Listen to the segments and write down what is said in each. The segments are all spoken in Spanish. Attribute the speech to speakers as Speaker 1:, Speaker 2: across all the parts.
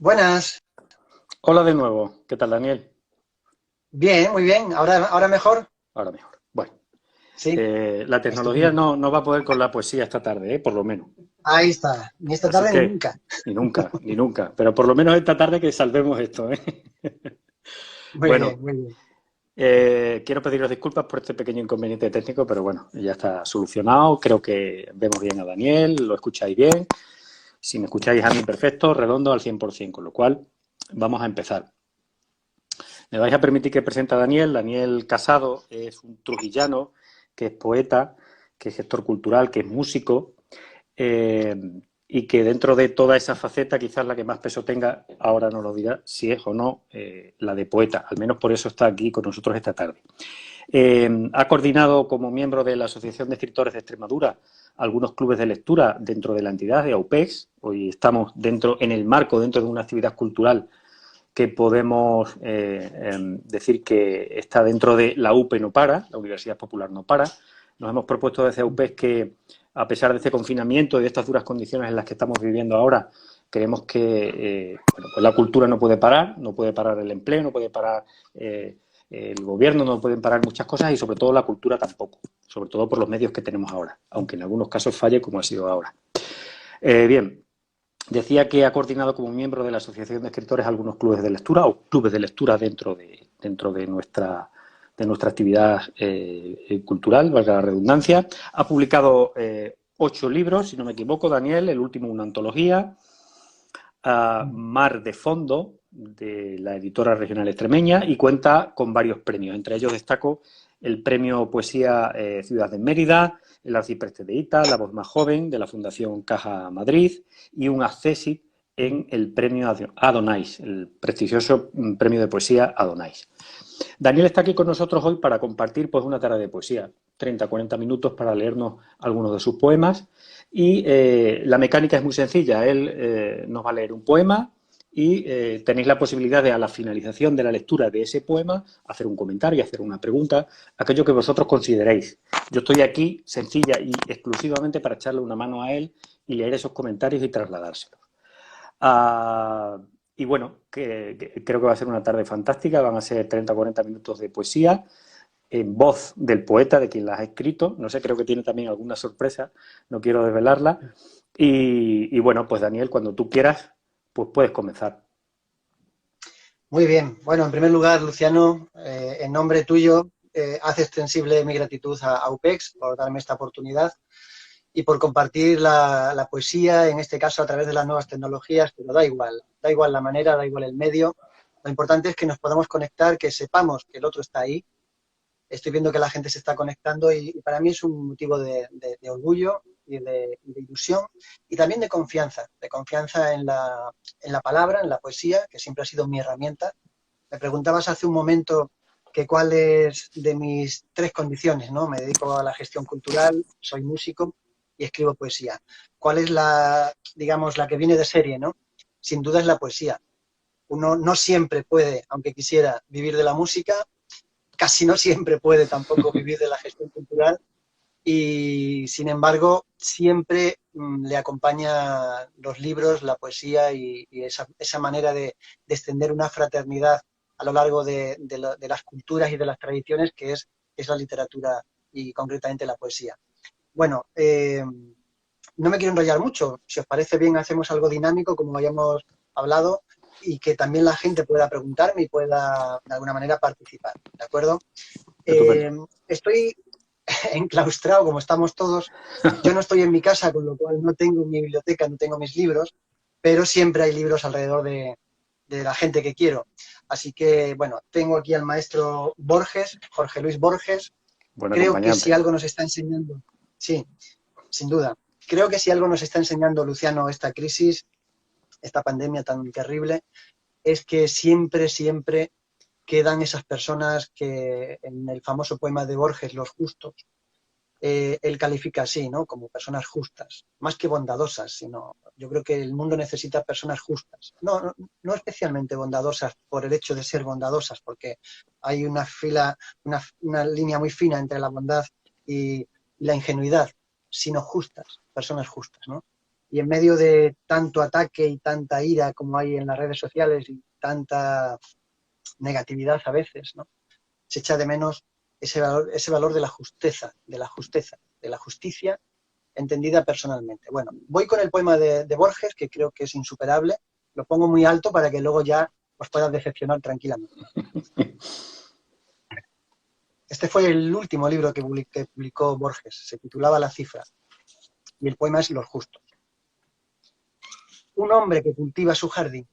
Speaker 1: Buenas.
Speaker 2: Hola de nuevo, ¿qué tal, Daniel?
Speaker 1: Bien, muy bien. ¿Ahora mejor?
Speaker 2: Ahora mejor. Bueno,
Speaker 1: Sí,
Speaker 2: la tecnología
Speaker 1: estupendo.
Speaker 2: no va a poder con la poesía esta tarde, por lo menos.
Speaker 1: Ahí está. Ni esta
Speaker 2: Así
Speaker 1: tarde ni
Speaker 2: que,
Speaker 1: nunca.
Speaker 2: ni nunca, ni nunca. Pero por lo menos esta tarde que salvemos esto, ¿eh?
Speaker 1: Muy bien,
Speaker 2: Bueno,
Speaker 1: muy bien.
Speaker 2: quiero pediros disculpas por este pequeño inconveniente técnico, pero bueno, ya está solucionado. Creo que vemos bien a Daniel, lo escucháis bien. Si me escucháis a mí, perfecto, redondo al 100%, con lo cual vamos a empezar. Me vais a permitir que presente a Daniel. Daniel Casado es un trujillano que es poeta, que es gestor cultural, que es músico, eh, y que dentro de toda esa faceta, quizás la que más peso tenga, ahora nos lo dirá si es o no, la de poeta. Al menos por eso está aquí con nosotros esta tarde. Ha coordinado como miembro de la Asociación de Escritores de Extremadura algunos clubes de lectura dentro de la entidad de AUPEX. Hoy estamos dentro de una actividad cultural que podemos decir que está dentro de la UPE No Para, la Universidad Popular No Para. Nos hemos propuesto desde UPE que, a pesar de este confinamiento y de estas duras condiciones en las que estamos viviendo ahora, creemos que pues la cultura no puede parar el empleo, no puede parar el gobierno, no pueden parar muchas cosas y sobre todo la cultura tampoco, sobre todo por los medios que tenemos ahora, aunque en algunos casos falle como ha sido ahora. Bien, decía que ha coordinado como miembro de la Asociación de Escritores algunos clubes de lectura o clubes de lectura dentro de nuestra actividad cultural, valga la redundancia. Ha publicado 8 libros, si no me equivoco, Daniel, el último una antología, Mar de Fondo, de la editora regional extremeña, y cuenta con varios premios. Entre ellos destaco el premio Poesía Ciudad de Mérida, el Arcipreste de Ita, la voz más joven de la Fundación Caja Madrid y un accésit en el premio Adonais, el prestigioso premio de poesía Adonais. Daniel está aquí con nosotros hoy para compartir pues, una tarde de poesía, 30-40 minutos para leernos algunos de sus poemas. Y la mecánica es muy sencilla. Él nos va a leer un poema y tenéis la posibilidad de, a la finalización de la lectura de ese poema, hacer un comentario, hacer una pregunta, aquello que vosotros consideréis. Yo estoy aquí sencilla y exclusivamente para echarle una mano a él y leer esos comentarios y trasladárselos. Y bueno, creo que va a ser una tarde fantástica, van a ser 30 o 40 minutos de poesía en voz del poeta, de quien las ha escrito. No sé, creo que tiene también alguna sorpresa, no quiero desvelarla. Y bueno, pues Daniel, cuando tú quieras, pues puedes comenzar.
Speaker 1: Muy bien. Bueno, en primer lugar, Luciano, en nombre tuyo, hace extensible mi gratitud a UPEX por darme esta oportunidad y por compartir la poesía, en este caso a través de las nuevas tecnologías, pero da igual la manera, da igual el medio. Lo importante es que nos podamos conectar, que sepamos que el otro está ahí. Estoy viendo que la gente se está conectando y para mí es un motivo de orgullo y de ilusión y también de confianza en la palabra, en la poesía, que siempre ha sido mi herramienta. Me preguntabas hace un momento que cuál es de mis tres condiciones, ¿no? Me dedico a la gestión cultural, soy músico y escribo poesía. ¿Cuál es la, digamos, la que viene de serie, ¿no? Sin duda es la poesía. Uno no siempre puede, aunque quisiera, vivir de la música, casi no siempre puede tampoco vivir de la gestión cultural y, sin embargo, siempre le acompaña los libros, la poesía y esa manera de extender una fraternidad a lo largo de las culturas y de las tradiciones que es la literatura y concretamente la poesía. Bueno, no me quiero enrollar mucho. Si os parece bien, hacemos algo dinámico, como hayamos hablado, y que también la gente pueda preguntarme y pueda, de alguna manera, participar. ¿De acuerdo?
Speaker 2: Estupendo.
Speaker 1: Estoy enclaustrado, como estamos todos. Yo no estoy en mi casa, con lo cual no tengo mi biblioteca, no tengo mis libros, pero siempre hay libros alrededor de la gente que quiero. Así que, bueno, tengo aquí al maestro Borges, Jorge Luis Borges.
Speaker 2: Buen
Speaker 1: Creo que si
Speaker 2: acompañante.
Speaker 1: algo nos está enseñando, sí, sin duda, creo que si algo nos está enseñando, Luciano, esta crisis, esta pandemia tan terrible, es que siempre, siempre quedan esas personas que en el famoso poema de Borges, Los Justos, él califica así, ¿no? Como personas justas, más que bondadosas, sino yo creo que el mundo necesita personas justas. No especialmente bondadosas por el hecho de ser bondadosas, porque hay una línea muy fina entre la bondad y la ingenuidad, sino justas, personas justas, ¿no? Y en medio de tanto ataque y tanta ira como hay en las redes sociales y tanta negatividad a veces, ¿no? Se echa de menos ese valor de la justeza, de la justicia entendida personalmente. Bueno, voy con el poema de Borges, que creo que es insuperable. Lo pongo muy alto para que luego ya os puedas decepcionar tranquilamente. Este fue el último libro que publicó Borges. Se titulaba La cifra. Y el poema es Los justos. Un hombre que cultiva su jardín,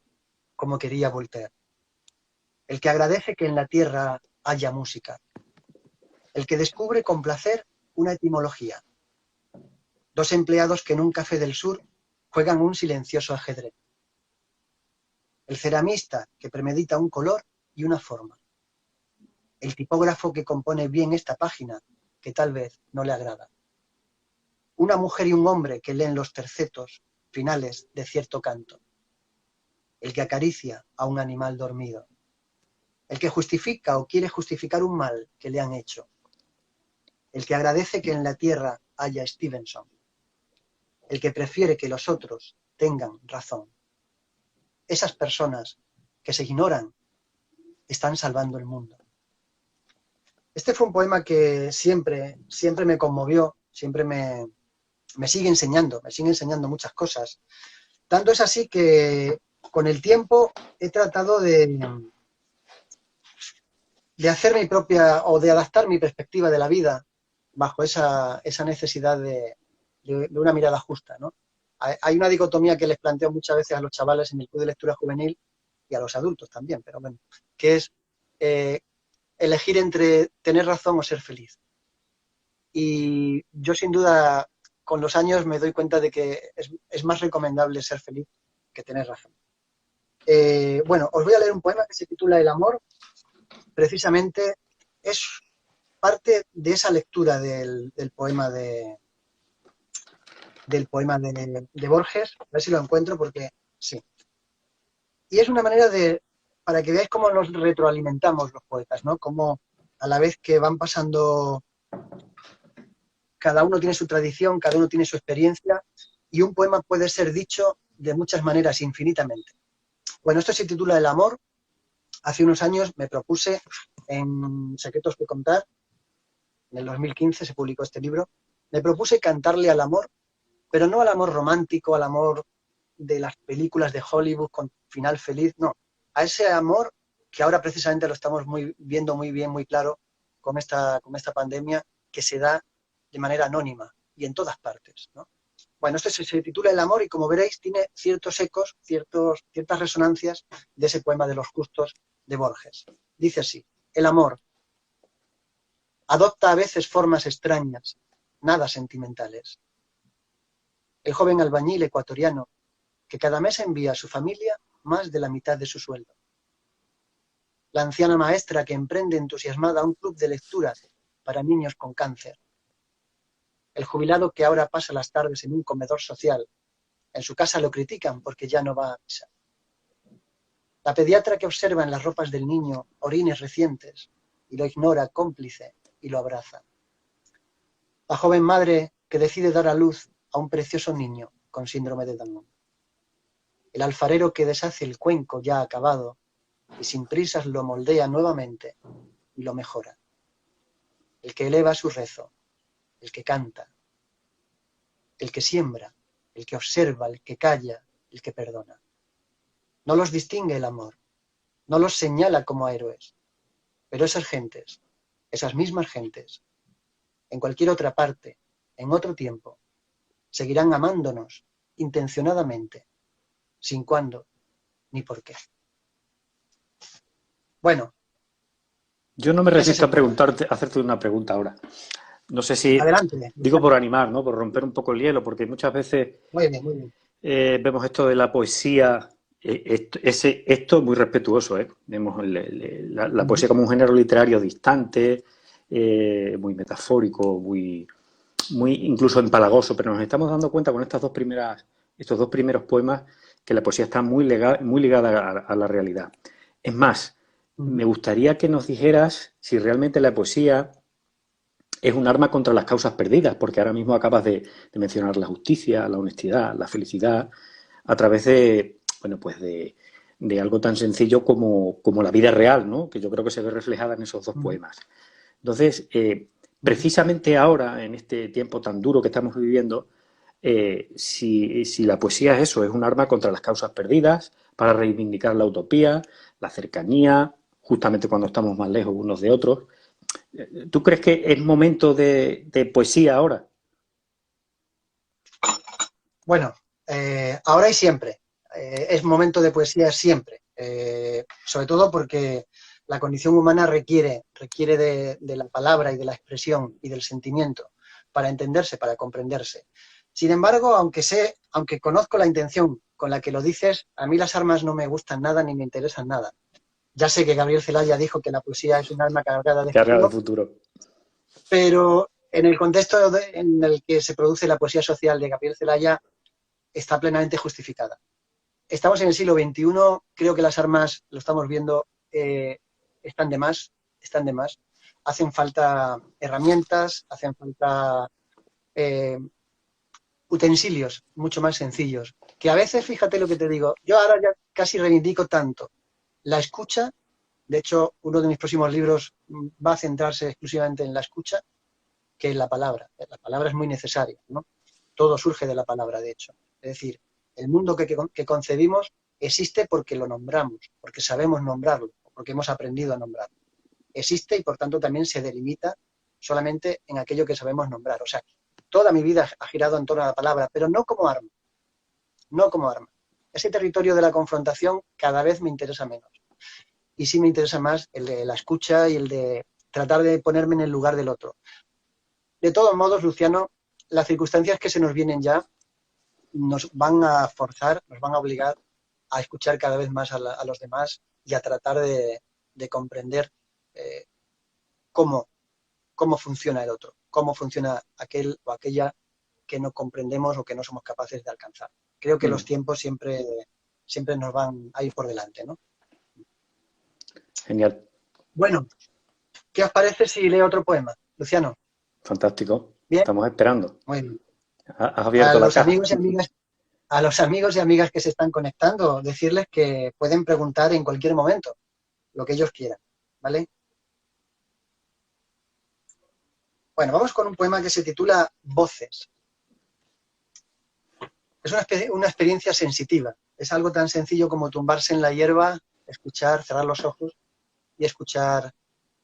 Speaker 1: como quería Voltaire. El que agradece que en la tierra haya música. El que descubre con placer una etimología. Dos empleados que en un café del sur juegan un silencioso ajedrez. El ceramista que premedita un color y una forma. El tipógrafo que compone bien esta página, que tal vez no le agrada. Una mujer y un hombre que leen los tercetos finales de cierto canto. El que acaricia a un animal dormido. El que justifica o quiere justificar un mal que le han hecho. El que agradece que en la tierra haya Stevenson. El que prefiere que los otros tengan razón. Esas personas que se ignoran están salvando el mundo. Este fue un poema que siempre me conmovió, siempre me sigue enseñando muchas cosas. Tanto es así que con el tiempo he tratado de hacer mi propia, o de adaptar mi perspectiva de la vida bajo esa necesidad de una mirada justa, ¿no? Hay una dicotomía que les planteo muchas veces a los chavales en el club de lectura juvenil y a los adultos también, pero bueno, que es elegir entre tener razón o ser feliz. Y yo sin duda, con los años me doy cuenta de que es más recomendable ser feliz que tener razón. Bueno, os voy a leer un poema que se titula El amor. Precisamente es parte de esa lectura del poema de Borges. A ver si lo encuentro porque sí. Y es una manera para que veáis cómo nos retroalimentamos los poetas, ¿no? Cómo a la vez que van pasando, cada uno tiene su tradición, cada uno tiene su experiencia, y un poema puede ser dicho de muchas maneras, infinitamente. Bueno, esto se titula El amor. Hace unos años me propuse, en Secretos que contar, en el 2015 se publicó este libro, me propuse cantarle al amor, pero no al amor romántico, al amor de las películas de Hollywood con final feliz, no, a ese amor que ahora precisamente lo estamos viendo muy bien, muy claro con esta pandemia, que se da de manera anónima y en todas partes, ¿no? Bueno, esto se titula El amor y, como veréis, tiene ciertos ecos, ciertas resonancias de ese poema de Los justos de Borges. Dice así: el amor adopta a veces formas extrañas, nada sentimentales. El joven albañil ecuatoriano que cada mes envía a su familia más de la mitad de su sueldo. La anciana maestra que emprende entusiasmada un club de lectura para niños con cáncer. El jubilado que ahora pasa las tardes en un comedor social. En su casa lo critican porque ya no va a misa. La pediatra que observa en las ropas del niño orines recientes y lo ignora cómplice y lo abraza. La joven madre que decide dar a luz a un precioso niño con síndrome de Down. El alfarero que deshace el cuenco ya acabado y sin prisas lo moldea nuevamente y lo mejora. El que eleva su rezo, el que canta, el que siembra, el que observa, el que calla, el que perdona. No los distingue el amor, no los señala como héroes, pero esas gentes, esas mismas gentes, en cualquier otra parte, en otro tiempo, seguirán amándonos intencionadamente, sin cuándo ni por qué. Bueno.
Speaker 2: Yo no me resisto a hacerte una pregunta ahora. No sé si,
Speaker 1: adelante,
Speaker 2: digo por animar, ¿no? Por romper un poco el hielo, porque muchas veces
Speaker 1: muy bien.
Speaker 2: Vemos esto de la poesía, esto muy respetuoso, ¿eh? Vemos la poesía como un género literario distante, muy metafórico, muy incluso empalagoso, pero nos estamos dando cuenta con estos dos primeros poemas que la poesía está muy ligada a la realidad. Es más, me gustaría que nos dijeras si realmente la poesía es un arma contra las causas perdidas, porque ahora mismo acabas de mencionar la justicia, la honestidad, la felicidad, a través de, bueno, pues de algo tan sencillo como la vida real, ¿no? Que yo creo que se ve reflejada en esos dos poemas. Entonces, precisamente ahora, en este tiempo tan duro que estamos viviendo, si la poesía es eso, es un arma contra las causas perdidas, para reivindicar la utopía, la cercanía, justamente cuando estamos más lejos unos de otros. ¿Tú crees que es momento de poesía ahora?
Speaker 1: Bueno, ahora y siempre. Es momento de poesía siempre. Sobre todo porque la condición humana requiere de la palabra y de la expresión y del sentimiento para entenderse, para comprenderse. Sin embargo, aunque conozco la intención con la que lo dices, a mí las armas no me gustan nada ni me interesan nada. Ya sé que Gabriel Celaya dijo que la poesía es un arma cargada de
Speaker 2: Carrera de
Speaker 1: futuro,
Speaker 2: futuro.
Speaker 1: pero en el contexto en el que se produce la poesía social de Gabriel Celaya está plenamente justificada. Estamos en el siglo XXI, creo que las armas, lo estamos viendo, están de más, están de más. Hacen falta herramientas, hacen falta eh, utensilios mucho más sencillos. Que a veces, fíjate lo que te digo, yo ahora ya casi reivindico tanto la escucha. De hecho, uno de mis próximos libros va a centrarse exclusivamente en la escucha, que en la palabra. La palabra es muy necesaria, ¿no? Todo surge de la palabra, de hecho. Es decir, el mundo que concebimos existe porque lo nombramos, porque sabemos nombrarlo, porque hemos aprendido a nombrarlo. Existe y por tanto también se delimita solamente en aquello que sabemos nombrar. O sea, toda mi vida ha girado en torno a la palabra, pero no como arma, no como arma. Ese territorio de la confrontación cada vez me interesa menos. Y sí me interesa más el de la escucha y el de tratar de ponerme en el lugar del otro. De todos modos, Luciano, las circunstancias que se nos vienen ya nos van a forzar, nos van a obligar a escuchar cada vez más a los demás y a tratar de comprender eh, cómo, cómo funciona el otro, cómo funciona aquel o aquella que no comprendemos o que no somos capaces de alcanzar. Creo que los tiempos siempre nos van a ir por delante, ¿no?
Speaker 2: Genial.
Speaker 1: Bueno, ¿qué os parece si leo otro poema, Luciano?
Speaker 2: Fantástico.
Speaker 1: Bien,
Speaker 2: Estamos esperando.
Speaker 1: muy bien.
Speaker 2: Has
Speaker 1: A
Speaker 2: abierto la
Speaker 1: los
Speaker 2: caja.
Speaker 1: amigos y amigas A los amigos y amigas que se están conectando, decirles que pueden preguntar en cualquier momento lo que ellos quieran, ¿vale? Bueno, vamos con un poema que se titula Voces. Es una experiencia sensitiva. Es algo tan sencillo como tumbarse en la hierba, escuchar, cerrar los ojos y escuchar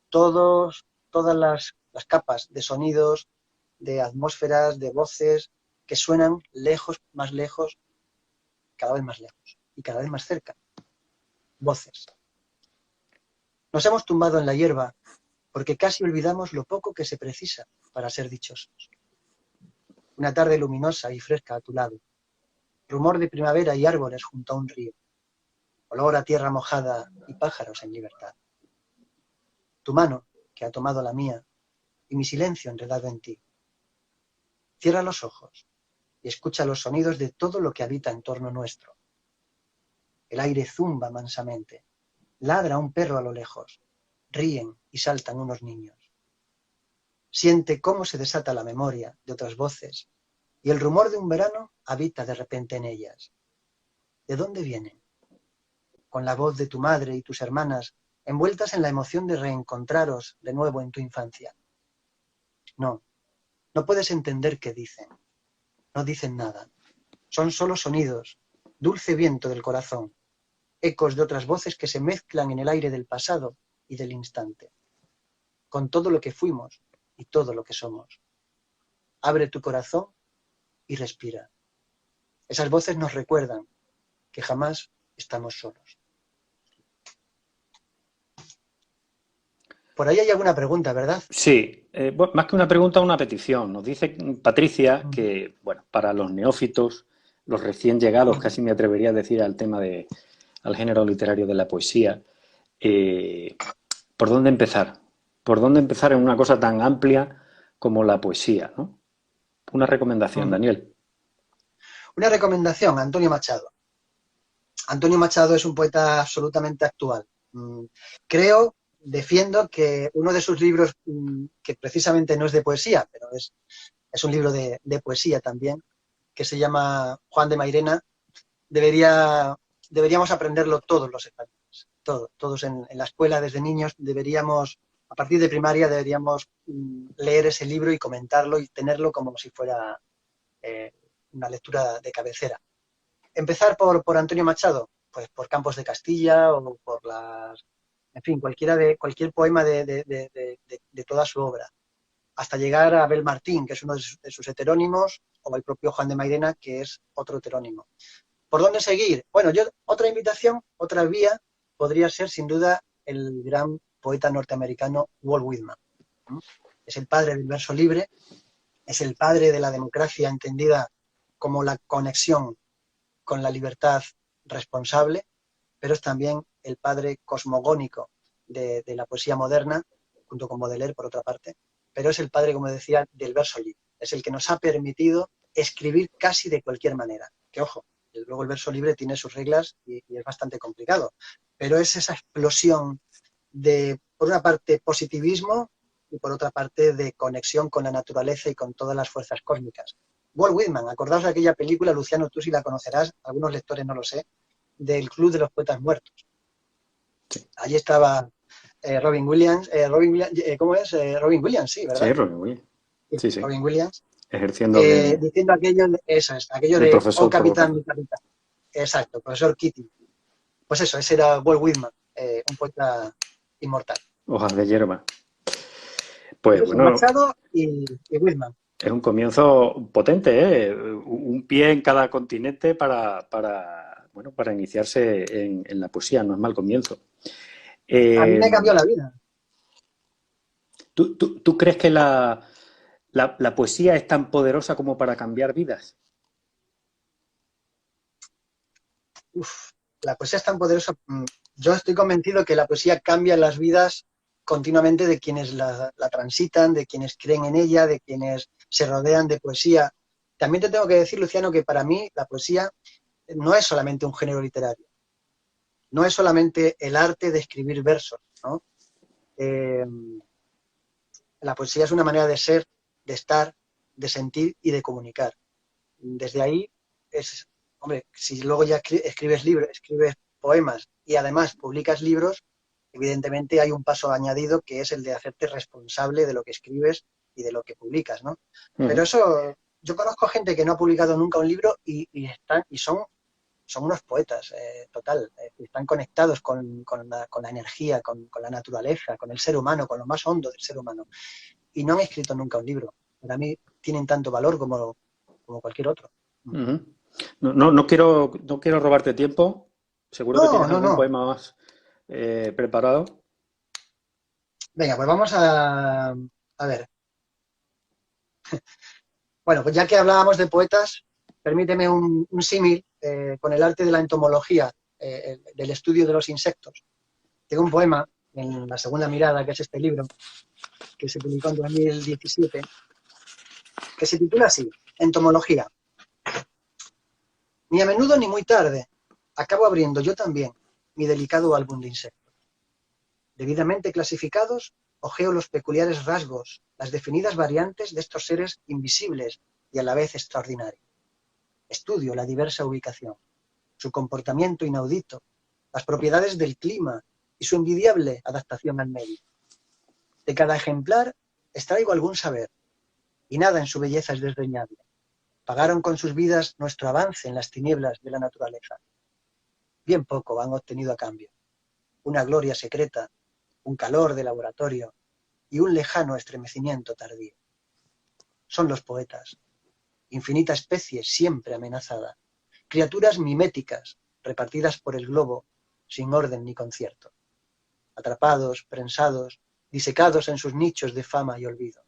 Speaker 1: todas las capas de sonidos, de atmósferas, de voces que suenan lejos, cada vez más lejos y cada vez más cerca. Voces. Nos hemos tumbado en la hierba porque casi olvidamos lo poco que se precisa para ser dichosos. Una tarde luminosa y fresca a tu lado, rumor de primavera y árboles junto a un río, olor a tierra mojada y pájaros en libertad. Tu mano, que ha tomado la mía, y mi silencio enredado en ti. Cierra los ojos y escucha los sonidos de todo lo que habita en torno nuestro. El aire zumba mansamente, ladra un perro a lo lejos, ríen y saltan unos niños. Siente cómo se desata la memoria de otras voces y el rumor de un verano habita de repente en ellas. ¿De dónde vienen? Con la voz de tu madre y tus hermanas envueltas en la emoción de reencontraros de nuevo en tu infancia. No, no puedes entender qué dicen. No dicen nada. Son solo sonidos, dulce viento del corazón, ecos de otras voces que se mezclan en el aire del pasado y del instante, con todo lo que fuimos y todo lo que somos. Abre tu corazón y respira. Esas voces nos recuerdan que jamás estamos solos. Por ahí hay alguna pregunta, ¿verdad?
Speaker 2: Sí, bueno, más que una pregunta, una petición. Nos dice Patricia que, bueno, para los neófitos, los recién llegados, casi me atrevería a decir al género literario de la poesía, eh, ¿por dónde empezar? ¿Por dónde empezar en una cosa tan amplia como la poesía, ¿no? Una recomendación, Daniel.
Speaker 1: Una recomendación, Antonio Machado. Antonio Machado es un poeta absolutamente actual. Creo, defiendo que uno de sus libros, que precisamente no es de poesía, pero es un libro de poesía también, que se llama Juan de Mairena, deberíamos aprenderlo todos los españoles, todos en la escuela desde niños deberíamos, a partir de primaria deberíamos leer ese libro y comentarlo y tenerlo como si fuera una lectura de cabecera. Empezar por Antonio Machado, pues por Campos de Castilla o por en fin, cualquier poema de toda su obra, hasta llegar a Abel Martín, que es uno de sus heterónimos, o el propio Juan de Mairena, que es otro heterónimo. ¿Por dónde seguir? Bueno, otra invitación, otra vía, podría ser sin duda el gran poeta norteamericano Walt Whitman. Es el padre del verso libre, es el padre de la democracia entendida como la conexión con la libertad responsable, pero es también el padre cosmogónico de la poesía moderna, junto con Baudelaire por otra parte, pero es el padre, como decía, del verso libre. Es el que nos ha permitido escribir casi de cualquier manera. Que ojo, luego el verso libre tiene sus reglas y es bastante complicado, pero es esa explosión de, por una parte, positivismo y por otra parte, de conexión con la naturaleza y con todas las fuerzas cósmicas. Walt Whitman, acordaos de aquella película, Luciano, tú sí la conocerás, algunos lectores no lo sé, del Club de los Poetas Muertos. Sí. Allí estaba Robin Williams, ¿cómo es? Robin Williams, sí, ¿verdad?
Speaker 2: Sí, Robin Williams. Sí, sí.
Speaker 1: Robin Williams.
Speaker 2: Ejerciendo
Speaker 1: diciendo aquello, eso es, aquello de, oh capitán, mi capitán. Exacto, profesor Keating. Pues eso, ese era Walt Whitman, un poeta inmortal.
Speaker 2: Hojas de hierba. Pues bueno,
Speaker 1: Machado y Whitman.
Speaker 2: Es un comienzo potente, ¿eh? Un pie en cada continente para iniciarse en la poesía, no es mal comienzo.
Speaker 1: A mí me cambió la vida.
Speaker 2: ¿Tú crees que la poesía es tan poderosa como para cambiar vidas?
Speaker 1: La poesía es tan poderosa. Yo estoy convencido que la poesía cambia las vidas continuamente de quienes la transitan, de quienes creen en ella, de quienes se rodean de poesía. También te tengo que decir, Luciano, que para mí la poesía no es solamente un género literario, no es solamente el arte de escribir versos, ¿no? La poesía es una manera de ser, de estar, de sentir y de comunicar. Desde ahí hombre, si luego ya escribes libros, escribes poemas y además publicas libros, evidentemente hay un paso añadido que es el de hacerte responsable de lo que escribes y de lo que publicas, ¿no? Pero eso, yo conozco gente que no ha publicado nunca un libro y son unos poetas, total. Están conectados con la energía, con la naturaleza, con el ser humano, con lo más hondo del ser humano. Y no han escrito nunca un libro. Para mí tienen tanto valor como cualquier otro.
Speaker 2: No quiero robarte tiempo. Seguro que tienes algún poema más preparado.
Speaker 1: Venga, pues vamos a ver. Bueno, pues ya que hablábamos de poetas, permíteme un símil con el arte de la entomología, del estudio de los insectos. Tengo un poema en La segunda mirada, que es este libro, que se publicó en 2017, que se titula así, Entomología. Ni a menudo ni muy tarde, acabo abriendo yo también mi delicado álbum de insectos. Debidamente clasificados, ojeo los peculiares rasgos, las definidas variantes de estos seres invisibles y a la vez extraordinarios. Estudio la diversa ubicación, su comportamiento inaudito, las propiedades del clima y su envidiable adaptación al medio. De cada ejemplar extraigo algún saber, y nada en su belleza es desdeñable. Pagaron con sus vidas nuestro avance en las tinieblas de la naturaleza. Bien poco han obtenido a cambio. Una gloria secreta, un calor de laboratorio y un lejano estremecimiento tardío. Son los poetas, infinita especie siempre amenazada, criaturas miméticas repartidas por el globo sin orden ni concierto. Atrapados, prensados, disecados en sus nichos de fama y olvido.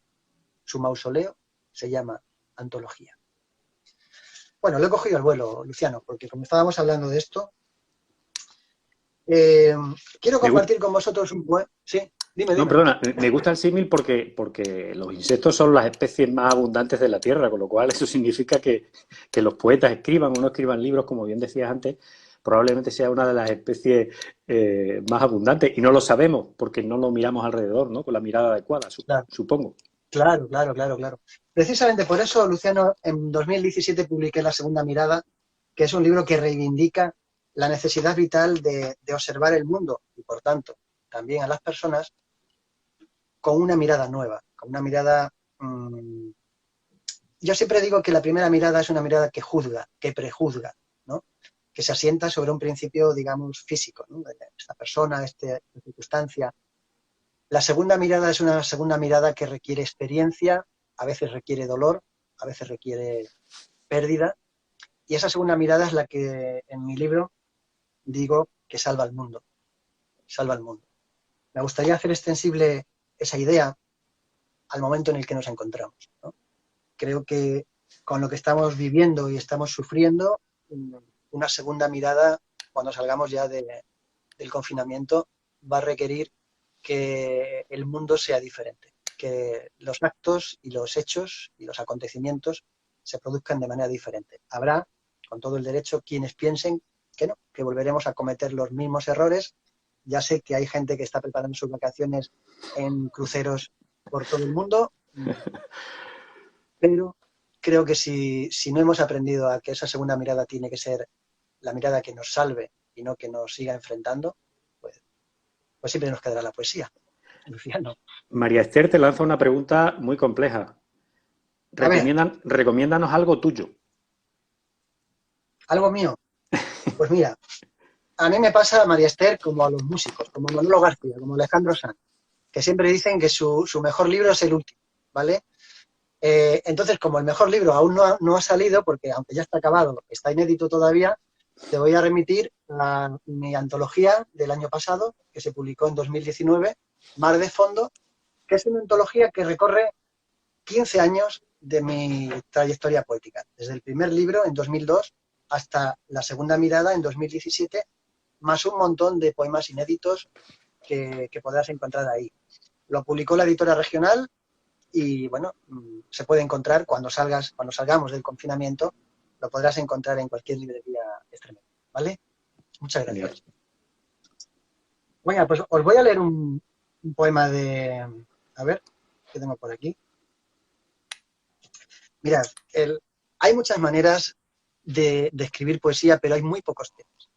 Speaker 1: Su mausoleo se llama antología. Bueno, lo he cogido al vuelo, Luciano, porque como estábamos hablando de esto, quiero compartir con vosotros un poema. Sí, dime.
Speaker 2: No, perdona, me gusta el símil porque los insectos son las especies más abundantes de la Tierra, con lo cual eso significa que los poetas escriban o no escriban libros, como bien decías antes, probablemente sea una de las especies más abundantes y no lo sabemos porque no lo miramos alrededor, ¿no? Con la mirada adecuada,
Speaker 1: Claro,
Speaker 2: supongo.
Speaker 1: claro, claro, claro, claro. Precisamente por eso, Luciano, en 2017 publiqué La Segunda Mirada, que es un libro que reivindica la necesidad vital de observar el mundo y, por tanto, también a las personas con una mirada nueva, con una mirada... yo siempre digo que la primera mirada es una mirada que juzga, que prejuzga, ¿no? Que se asienta sobre un principio, digamos, físico, ¿no? De esta persona, esta circunstancia. La segunda mirada es una segunda mirada que requiere experiencia, a veces requiere dolor, a veces requiere pérdida, y esa segunda mirada es la que en mi libro digo que salva al mundo, salva al mundo. Me gustaría hacer extensible esa idea al momento en el que nos encontramos, ¿no? Creo que con lo que estamos viviendo y estamos sufriendo, una segunda mirada, cuando salgamos ya del confinamiento, va a requerir que el mundo sea diferente, que los actos y los hechos y los acontecimientos se produzcan de manera diferente. Habrá, con todo el derecho, quienes piensen que no, que volveremos a cometer los mismos errores. Ya sé que hay gente que está preparando sus vacaciones en cruceros por todo el mundo, pero creo que si no hemos aprendido a que esa segunda mirada tiene que ser la mirada que nos salve y no que nos siga enfrentando, pues siempre nos quedará la poesía, Luciano.
Speaker 2: María Esther te lanza una pregunta muy compleja.
Speaker 1: A ver,
Speaker 2: Recomiéndanos algo tuyo.
Speaker 1: algo mío. Pues mira, a mí me pasa, María Esther, como a los músicos, como Manolo García, como Alejandro Sanz, que siempre dicen que su mejor libro es el último, ¿vale? Entonces, como el mejor libro aún no ha salido, porque aunque ya está acabado, está inédito todavía, te voy a remitir a mi antología del año pasado, que se publicó en 2019, Mar de Fondo, que es una antología que recorre 15 años de mi trayectoria poética, desde el primer libro en 2002 hasta la segunda mirada en 2017, más un montón de poemas inéditos que podrás encontrar ahí. Lo publicó la editora regional y, bueno, se puede encontrar cuando salgamos del confinamiento, lo podrás encontrar en cualquier librería extremeña, ¿vale? Muchas
Speaker 2: Genial.
Speaker 1: gracias. Bueno, pues os voy a leer un poema de... A ver, ¿qué tengo por aquí? Mirad, hay muchas maneras de escribir poesía, pero hay muy pocos temas.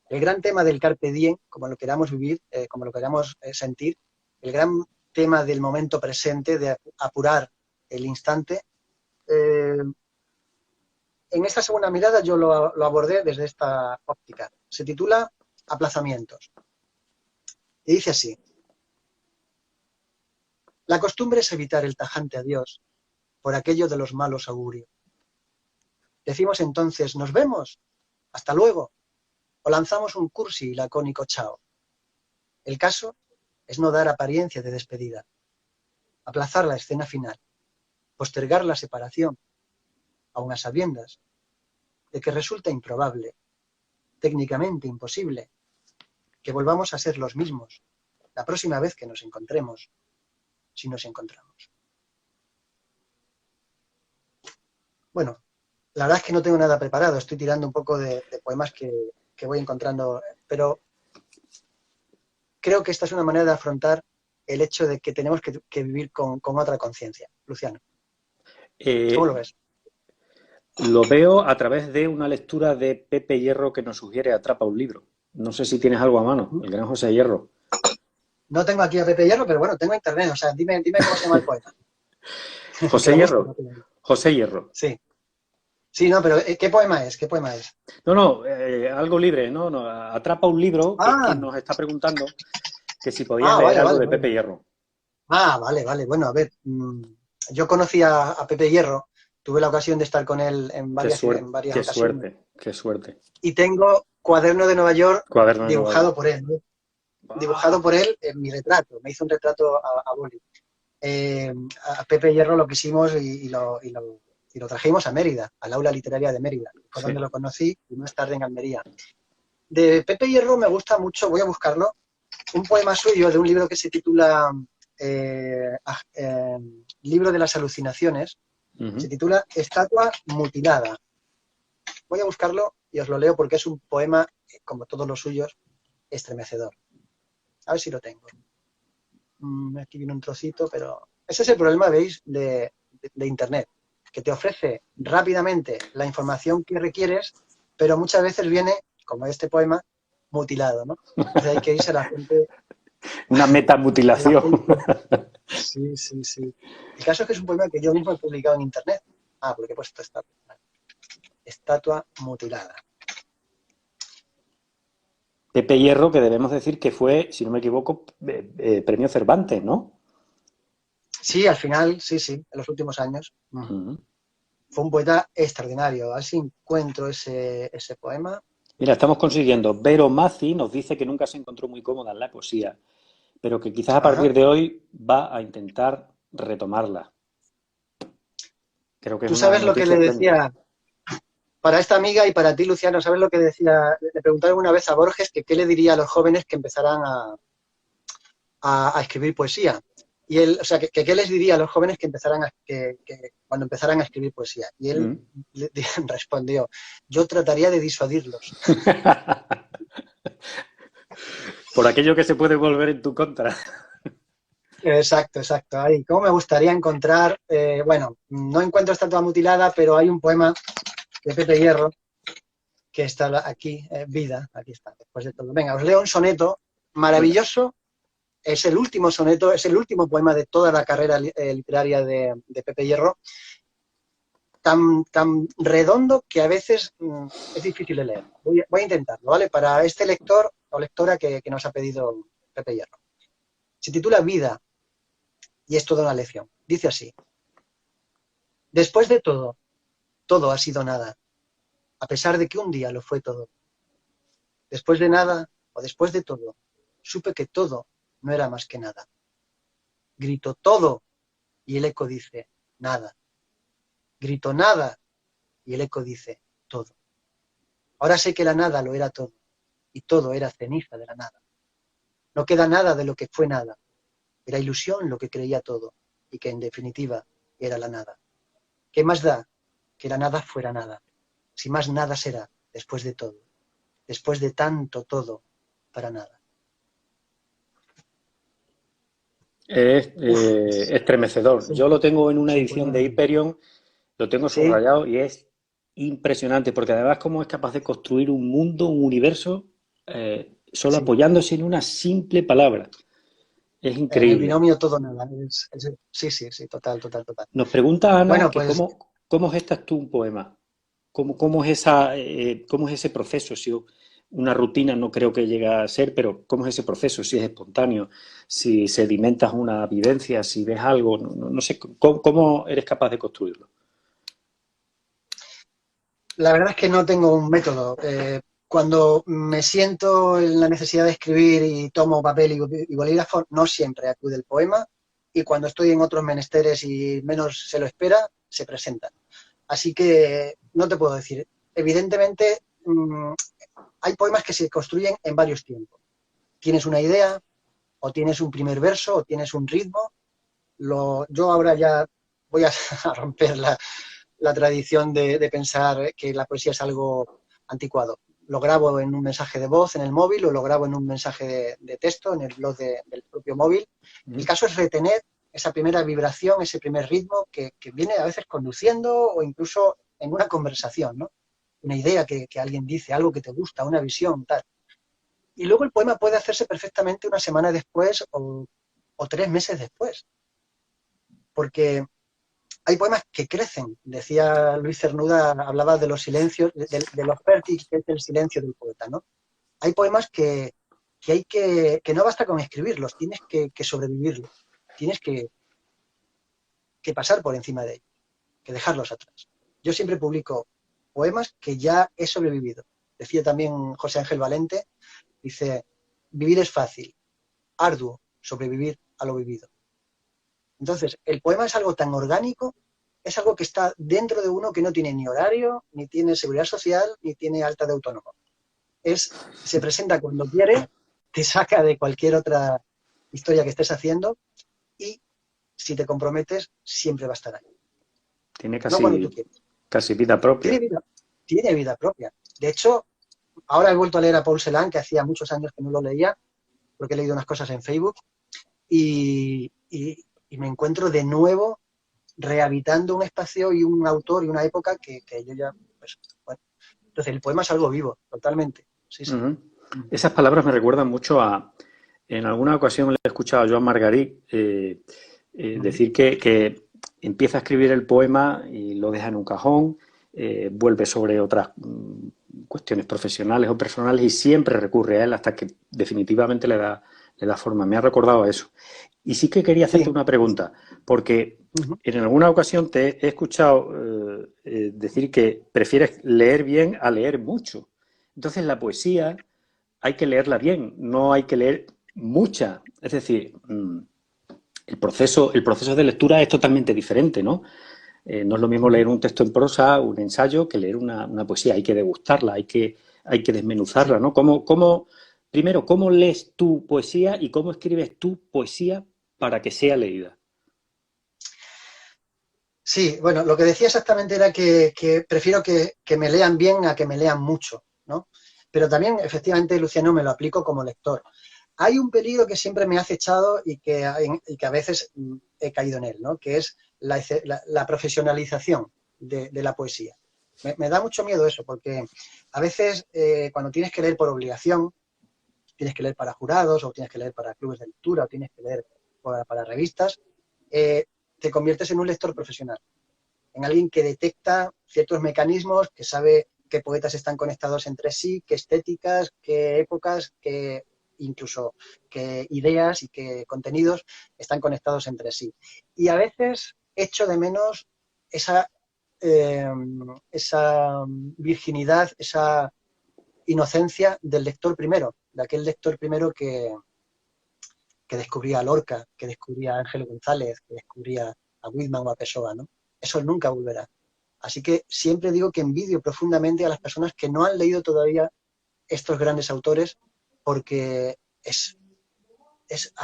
Speaker 1: El gran tema del carpe diem, como lo queramos vivir, como lo queramos sentir, el gran tema del momento presente, de apurar el instante, en esta segunda mirada yo lo abordé desde esta óptica. Se titula Aplazamientos. Y dice así: la costumbre es evitar el tajante adiós por aquello de los malos augurios. Decimos entonces, ¿nos vemos? ¿Hasta luego? O lanzamos un cursi y lacónico chao. El caso es no dar apariencia de despedida, aplazar la escena final, postergar la separación, aun a sabiendas de que resulta improbable, técnicamente imposible, que volvamos a ser los mismos la próxima vez que nos encontremos, si nos encontramos. Bueno, la verdad es que no tengo nada preparado, estoy tirando un poco de poemas que voy encontrando, pero creo que esta es una manera de afrontar el hecho de que tenemos que vivir con otra conciencia. Luciano, ¿cómo lo ves?
Speaker 2: Lo veo a través de una lectura de Pepe Hierro que nos sugiere Atrapa un libro. No sé si tienes algo a mano, el gran José Hierro.
Speaker 1: No tengo aquí a Pepe Hierro, pero bueno, tengo internet, o sea, dime cómo se llama el poeta.
Speaker 2: José Hierro. José Hierro.
Speaker 1: Sí. Sí, no, pero ¿qué poema es? ¿Qué poema es?
Speaker 2: No, algo libre, ¿no? Atrapa un libro, que es quien nos está preguntando que si podías leer algo de Pepe Hierro.
Speaker 1: Vale. Bueno, a ver, yo conocí a Pepe Hierro, tuve la ocasión de estar con él en varias ocasiones.
Speaker 2: Qué suerte.
Speaker 1: Y tengo Cuaderno de Nueva York dibujado por él, ¿no?
Speaker 2: Wow.
Speaker 1: Dibujado por él en mi retrato, me hizo un retrato a boli. A Pepe Hierro lo quisimos y lo trajimos a Mérida, al aula literaria de Mérida, fue donde lo conocí y más tarde en Almería. De Pepe Hierro me gusta mucho, voy a buscarlo, un poema suyo de un libro que se titula Libro de las alucinaciones, se titula Estatua mutilada. Voy a buscarlo y os lo leo porque es un poema, como todos los suyos, estremecedor. A ver si lo tengo. Aquí viene un trocito, pero ese es el problema, ¿veis?, de Internet, que te ofrece rápidamente la información que requieres, pero muchas veces viene, como este poema, mutilado, ¿no? Entonces hay que irse a la fuente.
Speaker 2: Una metamutilación.
Speaker 1: Sí, sí, sí. El caso es que es un poema que yo mismo he publicado en Internet. Ah, porque he puesto estatua mutilada.
Speaker 2: Pepe Hierro, que debemos decir que fue, si no me equivoco, premio Cervantes, ¿no?
Speaker 1: Sí, al final, sí, sí, en los últimos años. Fue un poeta extraordinario. A ver si encuentro ese poema.
Speaker 2: Mira, estamos consiguiendo. Vero Mazzi nos dice que nunca se encontró muy cómoda en la poesía, pero que quizás a
Speaker 1: Ajá.
Speaker 2: partir de hoy va a intentar retomarla. Creo que es
Speaker 1: Tú
Speaker 2: una
Speaker 1: sabes lo que
Speaker 2: noticia
Speaker 1: le
Speaker 2: espléndida.
Speaker 1: decía para esta amiga y para ti, Luciano, ¿sabes lo que decía? Le pregunté alguna vez a Borges que qué le diría a los jóvenes que empezaran a escribir poesía. Y él, o sea, que qué les diría a los jóvenes que empezaran cuando empezaran a escribir poesía. Y él respondió, yo trataría de disuadirlos.
Speaker 2: Por aquello que se puede volver en tu contra.
Speaker 1: Exacto, exacto. Ahí, ¿cómo me gustaría encontrar? Bueno, no encuentro estatua mutilada, pero hay un poema de Pepe Hierro que está aquí, Vida, aquí está, después de todo. Venga, os leo un soneto maravilloso. Es el último soneto, es el último poema de toda la carrera literaria de Pepe Hierro, tan redondo que a veces es difícil de leer. Voy a intentarlo, ¿vale? Para este lector o lectora que nos ha pedido Pepe Hierro. Se titula Vida y es toda una lección. Dice así: después de todo, todo ha sido nada, a pesar de que un día lo fue todo. Después de nada, o después de todo, supe que todo no era más que nada. Grito todo y el eco dice nada. Grito nada y el eco dice todo. Ahora sé que la nada lo era todo y todo era ceniza de la nada. No queda nada de lo que fue nada. Era ilusión lo que creía todo y que en definitiva era la nada. ¿Qué más da que la nada fuera nada? Si más nada será después de todo, después de tanto todo para nada.
Speaker 2: Es estremecedor.
Speaker 1: Sí,
Speaker 2: Yo lo tengo en una
Speaker 1: es un
Speaker 2: edición
Speaker 1: poema.
Speaker 2: de Hyperion, lo tengo
Speaker 1: Sí,
Speaker 2: subrayado y es impresionante, porque además cómo es capaz de construir un mundo, un universo, solo
Speaker 1: sí.
Speaker 2: apoyándose en una simple palabra. Es
Speaker 1: En el
Speaker 2: increíble.
Speaker 1: binomio todo nada. Sí, sí, sí, total, total, total.
Speaker 2: Nos pregunta Ana
Speaker 1: Bueno,
Speaker 2: que
Speaker 1: pues
Speaker 2: cómo gestas tú un poema. ¿Cómo es ese proceso? Si una rutina no creo que llegue a ser, pero ¿cómo es ese proceso? Si es espontáneo, si sedimentas una vivencia, si ves algo, no sé, ¿cómo eres capaz de construirlo?
Speaker 1: la verdad es que no tengo un método. Cuando me siento en la necesidad de escribir y tomo papel y bolígrafo, no siempre acude el poema, y cuando estoy en otros menesteres y menos se lo espera, se presenta. Así que no te puedo decir. Evidentemente, hay poemas que se construyen en varios tiempos. Tienes una idea, o tienes un primer verso, o tienes un ritmo. Yo ahora ya voy a, a romper la tradición de pensar que la poesía es algo anticuado. Lo grabo en un mensaje de voz en el móvil o lo grabo en un mensaje de texto en el blog del propio móvil. El caso es retener esa primera vibración, ese primer ritmo que viene a veces conduciendo o incluso en una conversación, ¿no? Una idea que alguien dice, algo que te gusta, una visión, tal. Y luego el poema puede hacerse perfectamente una semana después o 3 meses después, porque hay poemas que crecen. Decía Luis Cernuda, hablaba de los silencios, de los fértiles, que es el silencio del poeta, ¿no? Hay poemas que no basta con escribirlos, tienes que sobrevivirlos, tienes que pasar por encima de ellos, que dejarlos atrás. Yo siempre publico poemas que ya he sobrevivido. Decía también José Ángel Valente, dice, vivir es fácil, arduo sobrevivir a lo vivido. Entonces, el poema es algo tan orgánico, es algo que está dentro de uno que no tiene ni horario, ni tiene seguridad social, ni tiene alta de autónomo. Se presenta cuando quiere, te saca de cualquier otra historia que estés haciendo y si te comprometes, siempre va a estar ahí.
Speaker 2: Tiene
Speaker 1: No cuando tú quieres.
Speaker 2: casi vida propia.
Speaker 1: Tiene vida propia. De hecho, ahora he vuelto a leer a Paul Celan, que hacía muchos años que no lo leía, porque he leído unas cosas en Facebook, y me encuentro de nuevo rehabitando un espacio y un autor y una época que yo ya, pues, bueno. Entonces, el poema es algo vivo, totalmente. Sí, sí.
Speaker 2: Esas palabras me recuerdan mucho a... En alguna ocasión le he escuchado a Joan Margarit decir que empieza a escribir el poema y lo deja en un cajón, vuelve sobre otras cuestiones profesionales o personales y siempre recurre a él hasta que definitivamente le da forma. Me ha recordado a eso. Y sí que quería hacerte una pregunta, porque en alguna ocasión te he escuchado decir que prefieres leer bien a leer mucho. Entonces la poesía hay que leerla bien, no hay que leer mucha. Es decir, el proceso de lectura es totalmente diferente, ¿no? No es lo mismo leer un texto en prosa, un ensayo, que leer una poesía. Hay que degustarla, hay que desmenuzarla, ¿no? Primero, ¿cómo lees tu poesía y cómo escribes tu poesía para que sea leída?
Speaker 1: Sí, bueno, lo que decía exactamente era que prefiero que me lean bien a que me lean mucho, ¿no? Pero también, efectivamente, Luciano, me lo aplico como lector. Hay un peligro que siempre me ha acechado y que a veces he caído en él, ¿no? Que es la profesionalización de la poesía. Me da mucho miedo eso, porque a veces cuando tienes que leer por obligación, tienes que leer para jurados, o tienes que leer para clubes de lectura, o tienes que leer para revistas, te conviertes en un lector profesional, en alguien que detecta ciertos mecanismos, que sabe qué poetas están conectados entre sí, qué estéticas, qué épocas, qué incluso qué ideas y qué contenidos están conectados entre sí. Y a veces echo de menos esa virginidad, esa inocencia del lector primero, de aquel lector primero que descubría a Lorca, que descubría a Ángel González, que descubría a Whitman o a Pessoa, ¿no? Eso nunca volverá. Así que siempre digo que envidio profundamente a las personas que no han leído todavía estos grandes autores, porque es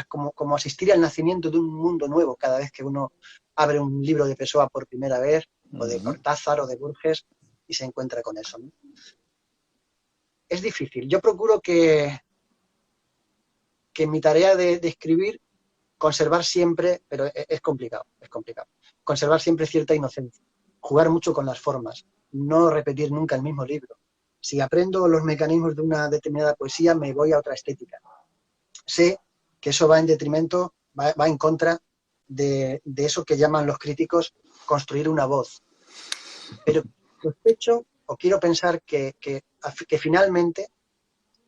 Speaker 1: como asistir al nacimiento de un mundo nuevo cada vez que uno abre un libro de Pessoa por primera vez, o de Cortázar o de Borges, y se encuentra con eso, ¿no? Es difícil. Yo procuro que en mi tarea de escribir conservar siempre, pero es complicado, conservar siempre cierta inocencia, jugar mucho con las formas, no repetir nunca el mismo libro. Si aprendo los mecanismos de una determinada poesía, me voy a otra estética. Sé que eso va en detrimento, va en contra de eso que llaman los críticos construir una voz. Pero sospecho o quiero pensar que finalmente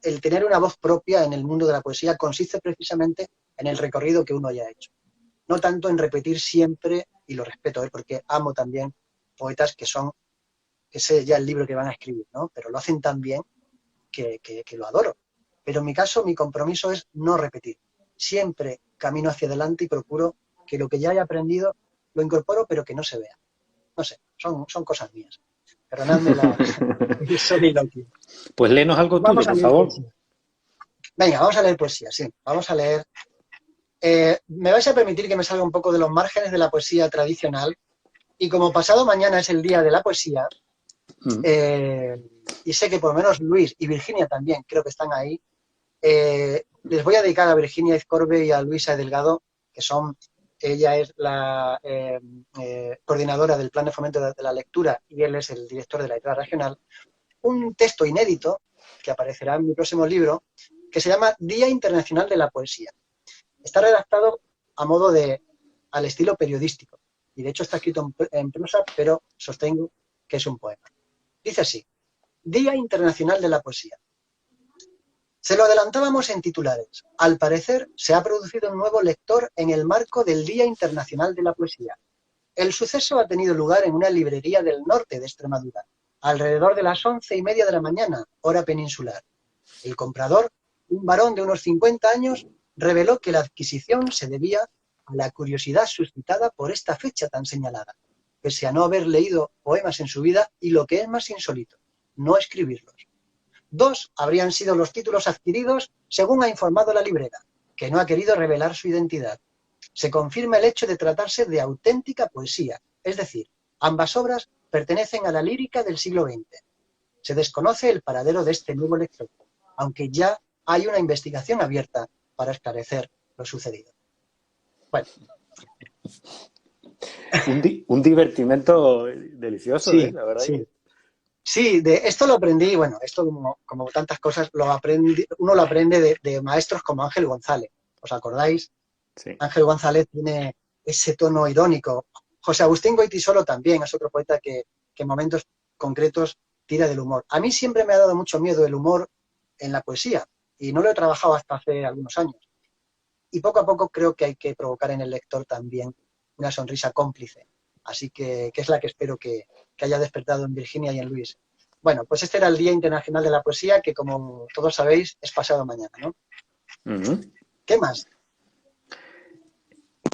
Speaker 1: el tener una voz propia en el mundo de la poesía consiste precisamente en el recorrido que uno haya hecho. No tanto en repetir siempre, y lo respeto, porque amo también poetas que sé ya el libro que van a escribir, ¿no? Pero lo hacen tan bien que lo adoro. Pero en mi caso, mi compromiso es no repetir. Siempre camino hacia adelante y procuro que lo que ya haya aprendido lo incorporo, pero que no se vea. No sé, son cosas mías. Perdonadme el soliloquio.
Speaker 2: Pues léenos algo tuyo, por favor.
Speaker 1: Poesía. Venga, vamos a leer poesía, sí. Vamos a leer. Me vais a permitir que me salga un poco de los márgenes de la poesía tradicional. Y como pasado mañana es el día de la poesía, y sé que por lo menos Luis y Virginia también creo que están ahí, les voy a dedicar a Virginia Izcorbe y a Luisa Delgado, que ella es la coordinadora del Plan de Fomento de la Lectura y él es el director de la editorial regional, un texto inédito que aparecerá en mi próximo libro, que se llama Día Internacional de la Poesía. Está redactado a modo al estilo periodístico, y de hecho está escrito en prosa, pero sostengo que es un poema. Dice así: Día Internacional de la Poesía. Se lo adelantábamos en titulares. Al parecer, se ha producido un nuevo lector en el marco del Día Internacional de la Poesía. El suceso ha tenido lugar en una librería del norte de Extremadura, alrededor de las 11:30 de la mañana, hora peninsular. El comprador, un varón de unos 50 años, reveló que la adquisición se debía a la curiosidad suscitada por esta fecha tan señalada, pese a no haber leído poemas en su vida y, lo que es más insólito, no escribirlos. 2 habrían sido los títulos adquiridos, según ha informado la librera, que no ha querido revelar su identidad. Se confirma el hecho de tratarse de auténtica poesía, es decir, ambas obras pertenecen a la lírica del siglo XX. Se desconoce el paradero de este nuevo lector, aunque ya hay una investigación abierta para esclarecer lo sucedido. Bueno.
Speaker 2: Un divertimento delicioso,
Speaker 1: Sí,
Speaker 2: la verdad.
Speaker 1: sí. Sí, de esto lo aprendí, bueno, esto como tantas cosas, uno lo aprende de maestros como Ángel González. ¿Os acordáis?
Speaker 2: Sí.
Speaker 1: Ángel González tiene ese tono irónico. José Agustín Goytisolo también es otro poeta que en momentos concretos tira del humor. A mí siempre me ha dado mucho miedo el humor en la poesía y no lo he trabajado hasta hace algunos años. Y poco a poco creo que hay que provocar en el lector también una sonrisa cómplice. Así que es la que espero que haya despertado en Virginia y en Luis. Bueno, pues este era el Día Internacional de la Poesía, que como todos sabéis, es pasado mañana, ¿no? ¿Qué más?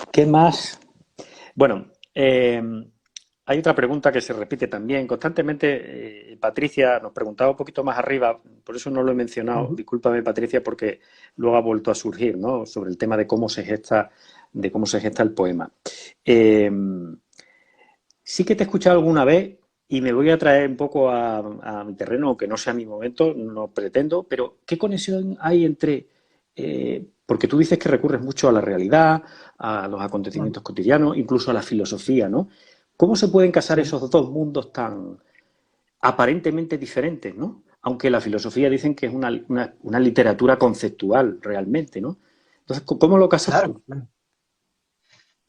Speaker 2: ¿Qué más? Bueno, hay otra pregunta que se repite también constantemente. Patricia nos preguntaba un poquito más arriba, por eso no lo he mencionado. Discúlpame, Patricia, porque luego ha vuelto a surgir, ¿no? Sobre el tema de cómo se gesta el poema. Sí que te he escuchado alguna vez y me voy a traer un poco a mi terreno, aunque no sea mi momento, no pretendo, pero ¿qué conexión hay entre porque tú dices que recurres mucho a la realidad, a los acontecimientos cotidianos, incluso a la filosofía, ¿no? ¿Cómo se pueden casar
Speaker 1: Sí.
Speaker 2: esos dos mundos tan aparentemente diferentes, ¿no? Aunque la filosofía dicen que es una literatura conceptual realmente, ¿no? Entonces, ¿cómo lo casas
Speaker 1: Claro.
Speaker 2: tú?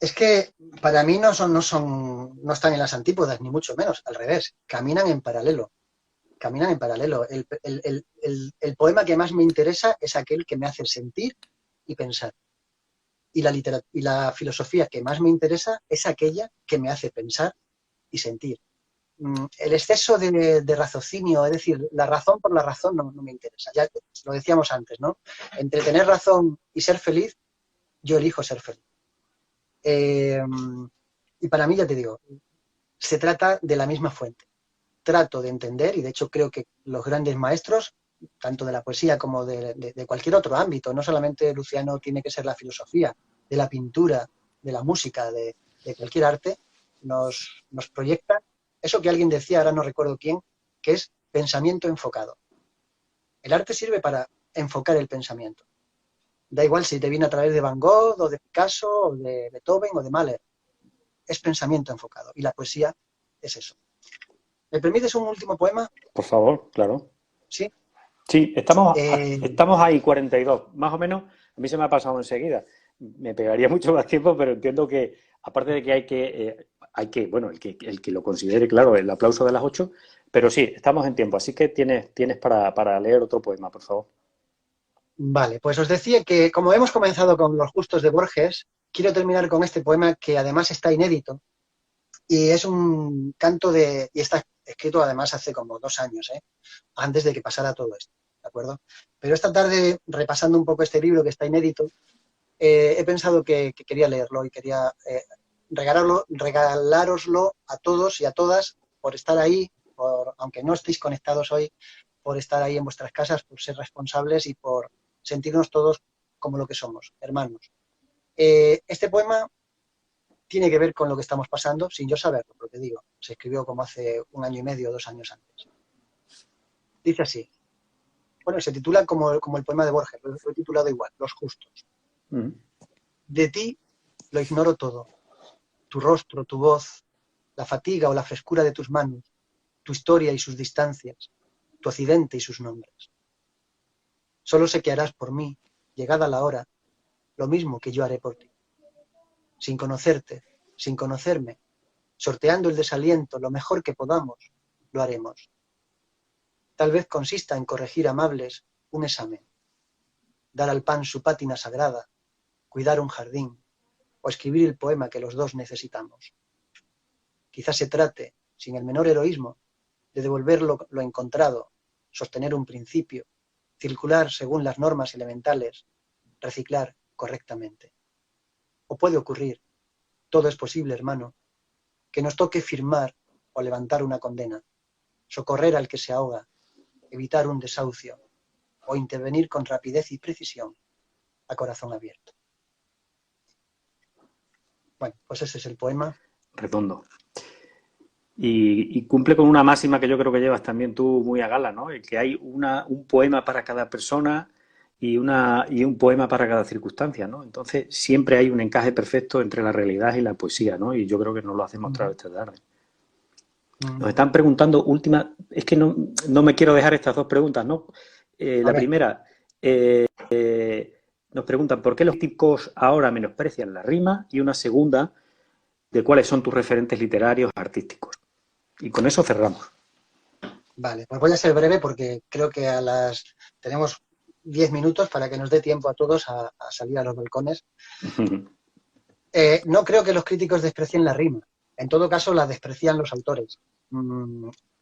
Speaker 1: Es que para mí no están en las antípodas, ni mucho menos, al revés, caminan en paralelo. Caminan en paralelo. El poema que más me interesa es aquel que me hace sentir y pensar. Y la filosofía que más me interesa es aquella que me hace pensar y sentir. El exceso de raciocinio, es decir, la razón por la razón no me interesa. Ya lo decíamos antes, ¿no? Entre tener razón y ser feliz, yo elijo ser feliz. Y para mí, ya te digo, se trata de la misma fuente. Trato de entender, y de hecho creo que los grandes maestros, tanto de la poesía como de cualquier otro ámbito, no solamente Luciano tiene que ser la filosofía, de la pintura, de la música, de cualquier arte, nos proyectan eso que alguien decía, ahora no recuerdo quién, que es pensamiento enfocado. El arte sirve para enfocar el pensamiento. Da igual si te viene a través de Van Gogh, o de Picasso, o de Beethoven, o de Mahler. Es pensamiento enfocado. Y la poesía es eso. ¿Me permites un último poema?
Speaker 2: Por favor, claro.
Speaker 1: Sí.
Speaker 2: Sí,
Speaker 1: Eh,
Speaker 2: estamos ahí 42, más o menos. A mí se me ha pasado enseguida. Me pegaría mucho más tiempo, pero entiendo que, aparte de que bueno, el que lo considere, claro, el aplauso de las 8, pero sí, estamos en tiempo, así que tienes para leer otro poema, por favor.
Speaker 1: vale, pues os decía que como hemos comenzado con Los Justos de Borges, quiero terminar con este poema que además está inédito y es un canto y está escrito además hace como 2 años, antes de que pasara todo esto, ¿de acuerdo? Pero esta tarde, repasando un poco este libro que está inédito, he pensado que quería leerlo y quería regalároslo a todos y a todas por estar ahí, aunque no estéis conectados hoy, por estar ahí en vuestras casas, por ser responsables y por sentirnos todos como lo que somos, hermanos. Este poema tiene que ver con lo que estamos pasando, sin yo saberlo, porque digo, se escribió como hace 1 año y medio, 2 años antes. Dice así, bueno, se titula como el poema de Borges, lo he titulado igual, Los Justos.
Speaker 2: Mm.
Speaker 1: De ti lo ignoro todo, tu rostro, tu voz, la fatiga o la frescura de tus manos, tu historia y sus distancias, tu accidente y sus nombres. Solo sé que harás por mí, llegada la hora, lo mismo que yo haré por ti. Sin conocerte, sin conocerme, sorteando el desaliento lo mejor que podamos, lo haremos. Tal vez consista en corregir amables un examen, dar al pan su pátina sagrada, cuidar un jardín o escribir el poema que los dos necesitamos. Quizás se trate, sin el menor heroísmo, de devolver lo encontrado, sostener un principio, circular según las normas elementales, reciclar correctamente. O puede ocurrir, todo es posible, hermano, que nos toque firmar o levantar una condena, socorrer al que se ahoga, evitar un desahucio o intervenir con rapidez y precisión a corazón abierto. Bueno, pues ese es el poema.
Speaker 2: Redondo. Y cumple con una máxima que yo creo que llevas también tú muy a gala, ¿no? El que hay un poema para cada persona y un poema para cada circunstancia, ¿no? Entonces siempre hay un encaje perfecto entre la realidad y la poesía, ¿no? Y yo creo que nos lo hacemos otra vez esta tarde. Nos están preguntando, es que no me quiero dejar estas dos preguntas, ¿no? La primera, nos preguntan ¿por qué los típicos ahora menosprecian la rima? Y una segunda, de cuáles son tus referentes literarios artísticos. Y con eso cerramos.
Speaker 1: Vale, pues voy a ser breve porque creo que tenemos 10 minutos para que nos dé tiempo a todos a salir a los balcones. No creo que los críticos desprecien la rima. En todo caso, la desprecian los autores.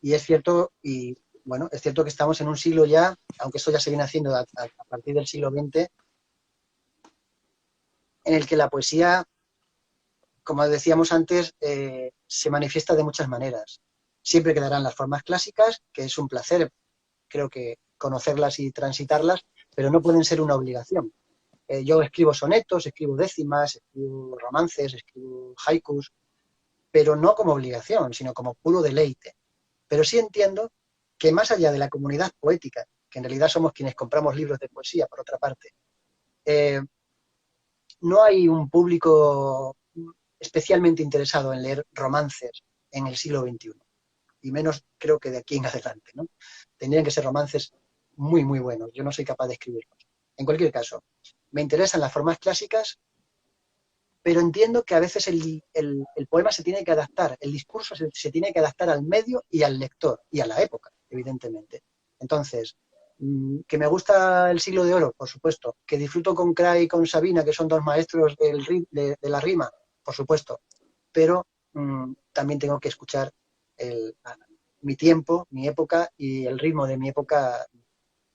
Speaker 1: Y es cierto, es cierto que estamos en un siglo ya, aunque esto ya se viene haciendo a partir del siglo XX, en el que la poesía, como decíamos antes, se manifiesta de muchas maneras. Siempre quedarán las formas clásicas, que es un placer, creo que conocerlas y transitarlas, pero no pueden ser una obligación. Yo escribo sonetos, escribo décimas, escribo romances, escribo haikus, pero no como obligación, sino como puro deleite. Pero sí entiendo que más allá de la comunidad poética, que en realidad somos quienes compramos libros de poesía, por otra parte, no hay un público especialmente interesado en leer romances en el siglo XXI. Y menos creo que de aquí en adelante, ¿no? Tendrían que ser romances muy, muy buenos. Yo no soy capaz de escribirlos. En cualquier caso, me interesan las formas clásicas, pero entiendo que a veces el poema se tiene que adaptar, el discurso se tiene que adaptar al medio y al lector, y a la época, evidentemente. Entonces, que me gusta el siglo de oro, por supuesto. Que disfruto con Cray y con Sabina, que son dos maestros de la rima, por supuesto. Pero también tengo que escuchar mi tiempo, mi época, y el ritmo de mi época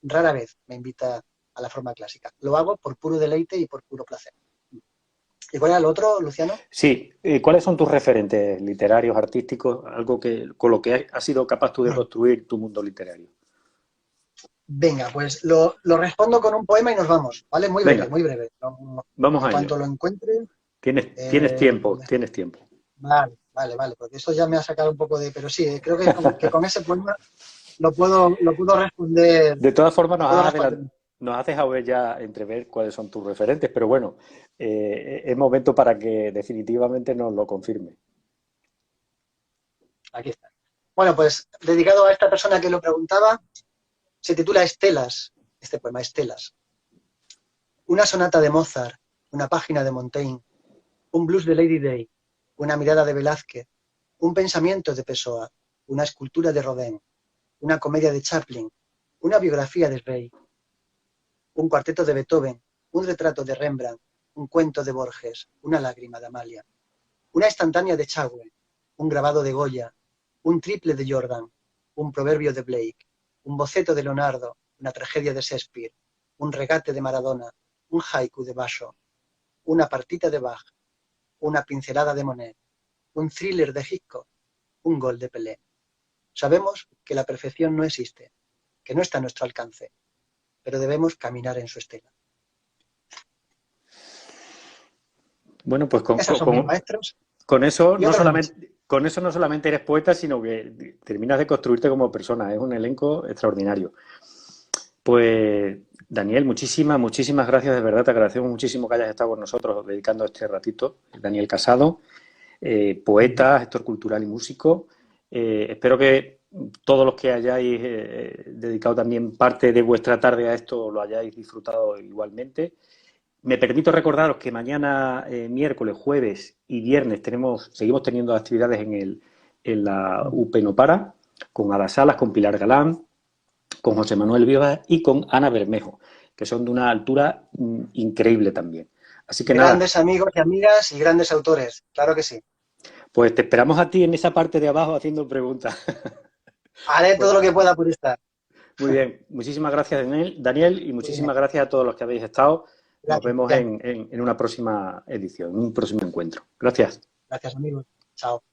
Speaker 1: rara vez me invita a la forma clásica. Lo hago por puro deleite y por puro placer. ¿Y cuál era el otro, Luciano?
Speaker 2: Sí, ¿cuáles son tus referentes literarios, artísticos, algo con lo que has sido capaz tú de construir tu mundo literario?
Speaker 1: Venga, pues lo respondo con un poema y nos vamos, ¿vale? Muy breve,
Speaker 2: Venga,
Speaker 1: muy breve.
Speaker 2: vamos
Speaker 1: En
Speaker 2: a ello.
Speaker 1: cuanto lo encuentre...
Speaker 2: Tienes tiempo, tienes tiempo.
Speaker 1: Vale, porque eso ya me ha sacado un poco de... Pero sí, creo que con ese poema lo puedo responder.
Speaker 2: De todas formas, nos has dejado ya entrever cuáles son tus referentes, pero bueno, es momento para que definitivamente nos lo confirme.
Speaker 1: Aquí está. Bueno, pues dedicado a esta persona que lo preguntaba, se titula Estelas, este poema, Estelas. Una sonata de Mozart, una página de Montaigne, un blues de Lady Day, una mirada de Velázquez, un pensamiento de Pessoa, una escultura de Rodin, una comedia de Chaplin, una biografía de Rey, un cuarteto de Beethoven, un retrato de Rembrandt, un cuento de Borges, una lágrima de Amalia, una instantánea de Chagüe, un grabado de Goya, un triple de Jordan, un proverbio de Blake, un boceto de Leonardo, una tragedia de Shakespeare, un regate de Maradona, un haiku de Basho, una partita de Bach, una pincelada de Monet, un thriller de Hitchcock, un gol de Pelé. Sabemos que la perfección no existe, que no está a nuestro alcance, pero debemos caminar en su estela.
Speaker 2: Bueno, pues
Speaker 1: Esos son mis maestros.
Speaker 2: Con eso no solamente eres poeta, sino que terminas de construirte como persona. Es un elenco extraordinario. Pues, Daniel, muchísimas gracias, de verdad. Te agradecemos muchísimo que hayas estado con nosotros dedicando este ratito. Daniel Casado, poeta, gestor cultural y músico. Espero que todos los que hayáis dedicado también parte de vuestra tarde a esto lo hayáis disfrutado igualmente. Me permito recordaros que mañana, miércoles, jueves y viernes seguimos teniendo actividades en la UP No Para, con Ada Salas, con Pilar Galán, con José Manuel Vivas y con Ana Bermejo, que son de una altura increíble también. Así que
Speaker 1: grandes amigos y amigas y grandes autores, claro que sí.
Speaker 2: Pues te esperamos a ti en esa parte de abajo haciendo preguntas.
Speaker 1: Haré todo lo que pueda por estar.
Speaker 2: Muy bien, muchísimas gracias, Daniel, y muchísimas gracias a todos los que habéis estado. Nos vemos en una próxima edición, en un próximo encuentro. Gracias.
Speaker 1: Gracias, amigos. Chao.